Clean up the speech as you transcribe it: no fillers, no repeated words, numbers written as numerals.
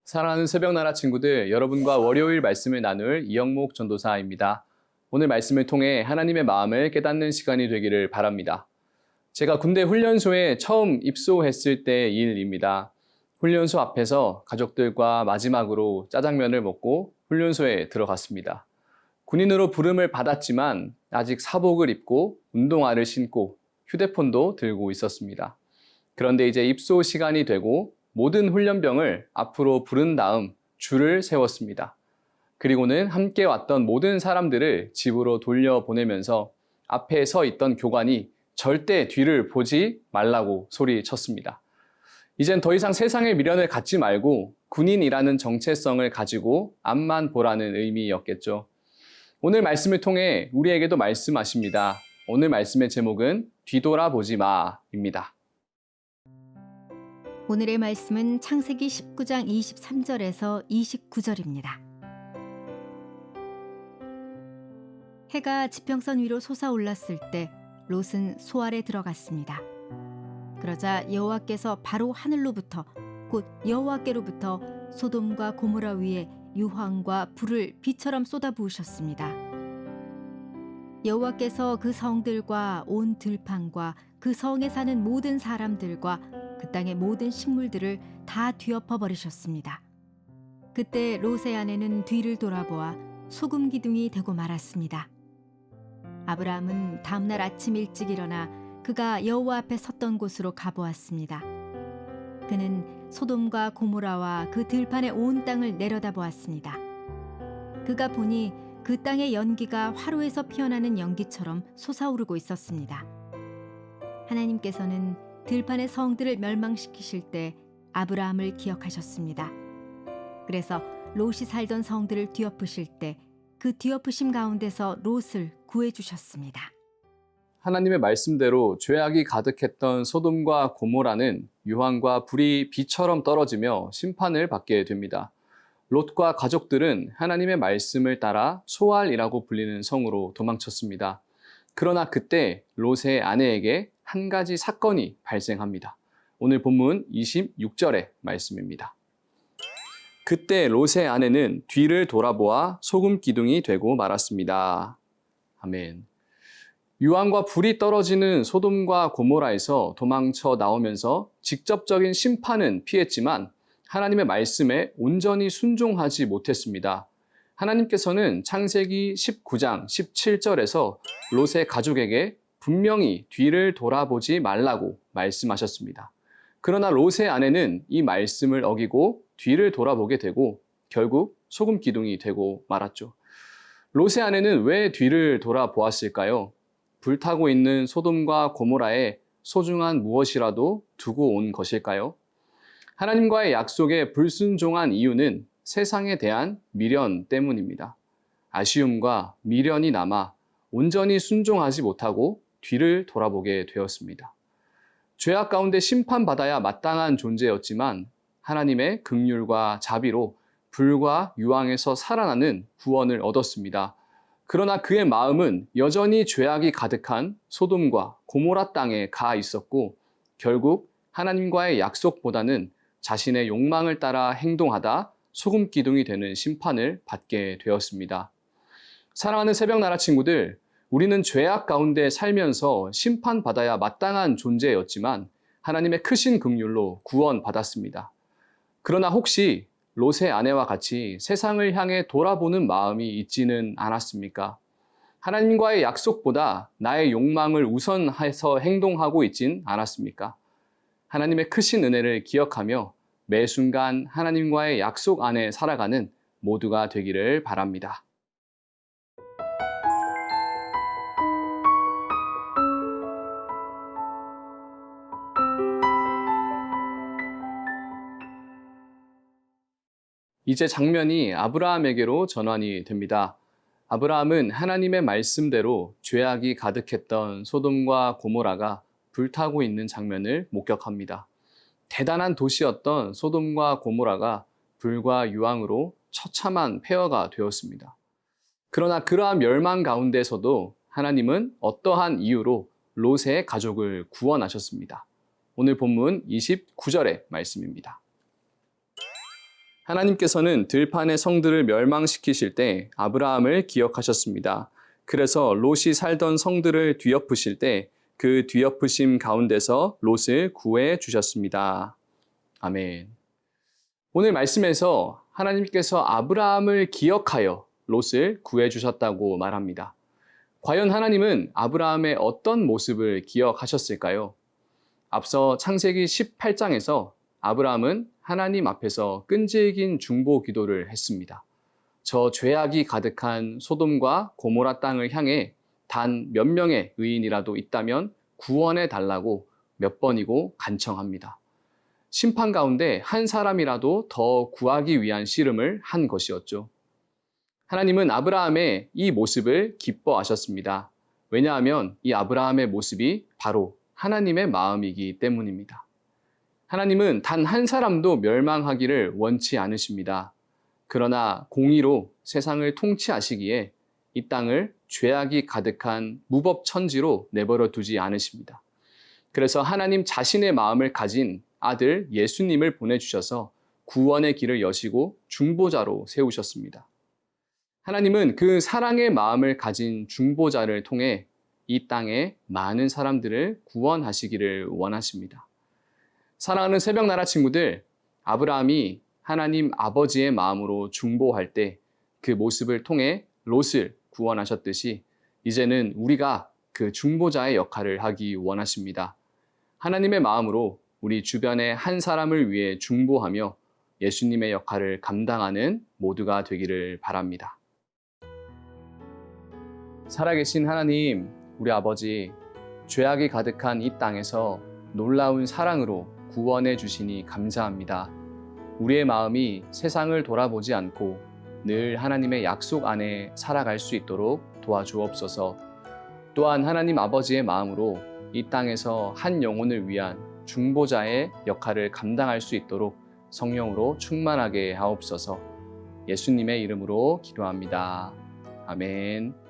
사랑하는 새벽나라 친구들, 여러분과 월요일 말씀을 나눌 이영목 전도사입니다. 오늘 말씀을 통해 하나님의 마음을 깨닫는 시간이 되기를 바랍니다. 제가 군대 훈련소에 처음 입소했을 때의 일입니다. 훈련소 앞에서 가족들과 마지막으로 짜장면을 먹고 훈련소에 들어갔습니다. 군인으로 부름을 받았지만 아직 사복을 입고 운동화를 신고 휴대폰도 들고 있었습니다. 그런데 이제 입소 시간이 되고 모든 훈련병을 앞으로 부른 다음 줄을 세웠습니다. 그리고는 함께 왔던 모든 사람들을 집으로 돌려보내면서 앞에 서 있던 교관이 절대 뒤를 보지 말라고 소리쳤습니다. 이젠 더 이상 세상의 미련을 갖지 말고 군인이라는 정체성을 가지고 앞만 보라는 의미였겠죠. 오늘 말씀을 통해 우리에게도 말씀하십니다. 오늘 말씀의 제목은 뒤돌아보지 마입니다. 오늘의 말씀은 창세기 19장 23절에서 29절입니다. 해가 지평선 위로 솟아올랐을 때 롯은 소 아래 들어갔습니다. 그러자 여호와께서 바로 하늘로부터 곧 여호와께로부터 소돔과 고모라 위에 유황과 불을 비처럼 쏟아부으셨습니다. 여호와께서 그 성들과 온 들판과 그 성에 사는 모든 사람들과 그 땅의 모든 식물들을 다 뒤엎어 버리셨습니다. 그때 롯의 아내는 뒤를 돌아보아 소금 기둥이 되고 말았습니다. 아브라함은 다음날 아침 일찍 일어나 그가 여호와 앞에 섰던 곳으로 가보았습니다. 그는 소돔과 고모라와 그 들판의 온 땅을 내려다보았습니다. 그가 보니 그 땅의 연기가 화로에서 피어나는 연기처럼 솟아오르고 있었습니다. 하나님께서는 들판의 성들을 멸망시키실 때 아브라함을 기억하셨습니다. 그래서 롯이 살던 성들을 뒤엎으실 때 그 뒤엎으심 가운데서 롯을 구해주셨습니다. 하나님의 말씀대로 죄악이 가득했던 소돔과 고모라는 유황과 불이 비처럼 떨어지며 심판을 받게 됩니다. 롯과 가족들은 하나님의 말씀을 따라 소알이라고 불리는 성으로 도망쳤습니다. 그러나 그때 롯의 아내에게 한 가지 사건이 발생합니다. 오늘 본문 26절의 말씀입니다. 그때 롯의 아내는 뒤를 돌아보아 소금 기둥이 되고 말았습니다. 아멘. 유황과 불이 떨어지는 소돔과 고모라에서 도망쳐 나오면서 직접적인 심판은 피했지만 하나님의 말씀에 온전히 순종하지 못했습니다. 하나님께서는 창세기 19장 17절에서 롯의 가족에게 분명히 뒤를 돌아보지 말라고 말씀하셨습니다. 그러나 롯의 아내는 이 말씀을 어기고 뒤를 돌아보게 되고 결국 소금 기둥이 되고 말았죠. 롯의 아내는 왜 뒤를 돌아보았을까요? 불타고 있는 소돔과 고모라에 소중한 무엇이라도 두고 온 것일까요? 하나님과의 약속에 불순종한 이유는 세상에 대한 미련 때문입니다. 아쉬움과 미련이 남아 온전히 순종하지 못하고 뒤를 돌아보게 되었습니다. 죄악 가운데 심판받아야 마땅한 존재였지만 하나님의 긍휼과 자비로 불과 유황에서 살아나는 구원을 얻었습니다. 그러나 그의 마음은 여전히 죄악이 가득한 소돔과 고모라 땅에 가 있었고 결국 하나님과의 약속보다는 자신의 욕망을 따라 행동하다 소금 기둥이 되는 심판을 받게 되었습니다. 사랑하는 새벽나라 친구들, 우리는 죄악 가운데 살면서 심판받아야 마땅한 존재였지만 하나님의 크신 긍휼로 구원받았습니다. 그러나 혹시 롯의 아내와 같이 세상을 향해 돌아보는 마음이 있지는 않았습니까? 하나님과의 약속보다 나의 욕망을 우선해서 행동하고 있진 않았습니까? 하나님의 크신 은혜를 기억하며 매 순간 하나님과의 약속 안에 살아가는 모두가 되기를 바랍니다. 이제 장면이 아브라함에게로 전환이 됩니다. 아브라함은 하나님의 말씀대로 죄악이 가득했던 소돔과 고모라가 불타고 있는 장면을 목격합니다. 대단한 도시였던 소돔과 고모라가 불과 유황으로 처참한 폐허가 되었습니다. 그러나 그러한 멸망 가운데서도 하나님은 어떠한 이유로 롯의 가족을 구원하셨습니다. 오늘 본문 29절의 말씀입니다. 하나님께서는 들판의 성들을 멸망시키실 때 아브라함을 기억하셨습니다. 그래서 롯이 살던 성들을 뒤엎으실 때 그 뒤엎으심 가운데서 롯을 구해 주셨습니다. 아멘. 오늘 말씀에서 하나님께서 아브라함을 기억하여 롯을 구해 주셨다고 말합니다. 과연 하나님은 아브라함의 어떤 모습을 기억하셨을까요? 앞서 창세기 18장에서 아브라함은 하나님 앞에서 끈질긴 중보 기도를 했습니다. 저 죄악이 가득한 소돔과 고모라 땅을 향해 단 몇 명의 의인이라도 있다면 구원해 달라고 몇 번이고 간청합니다. 심판 가운데 한 사람이라도 더 구하기 위한 씨름을 한 것이었죠. 하나님은 아브라함의 이 모습을 기뻐하셨습니다. 왜냐하면 이 아브라함의 모습이 바로 하나님의 마음이기 때문입니다. 하나님은 단 한 사람도 멸망하기를 원치 않으십니다. 그러나 공의로 세상을 통치하시기에 이 땅을 죄악이 가득한 무법천지로 내버려 두지 않으십니다. 그래서 하나님 자신의 마음을 가진 아들 예수님을 보내주셔서 구원의 길을 여시고 중보자로 세우셨습니다. 하나님은 그 사랑의 마음을 가진 중보자를 통해 이 땅에 많은 사람들을 구원하시기를 원하십니다. 사랑하는 새벽나라 친구들, 아브라함이 하나님 아버지의 마음으로 중보할 때 그 모습을 통해 롯을 구원하셨듯이 이제는 우리가 그 중보자의 역할을 하기 원하십니다. 하나님의 마음으로 우리 주변의 한 사람을 위해 중보하며 예수님의 역할을 감당하는 모두가 되기를 바랍니다. 살아계신 하나님, 우리 아버지, 죄악이 가득한 이 땅에서 놀라운 사랑으로 구원해 주시니 감사합니다. 우리의 마음이 세상을 돌아보지 않고 늘 하나님의 약속 안에 살아갈 수 있도록 도와주옵소서. 또한 하나님 아버지의 마음으로 이 땅에서 한 영혼을 위한 중보자의 역할을 감당할 수 있도록 성령으로 충만하게 하옵소서. 예수님의 이름으로 기도합니다. 아멘.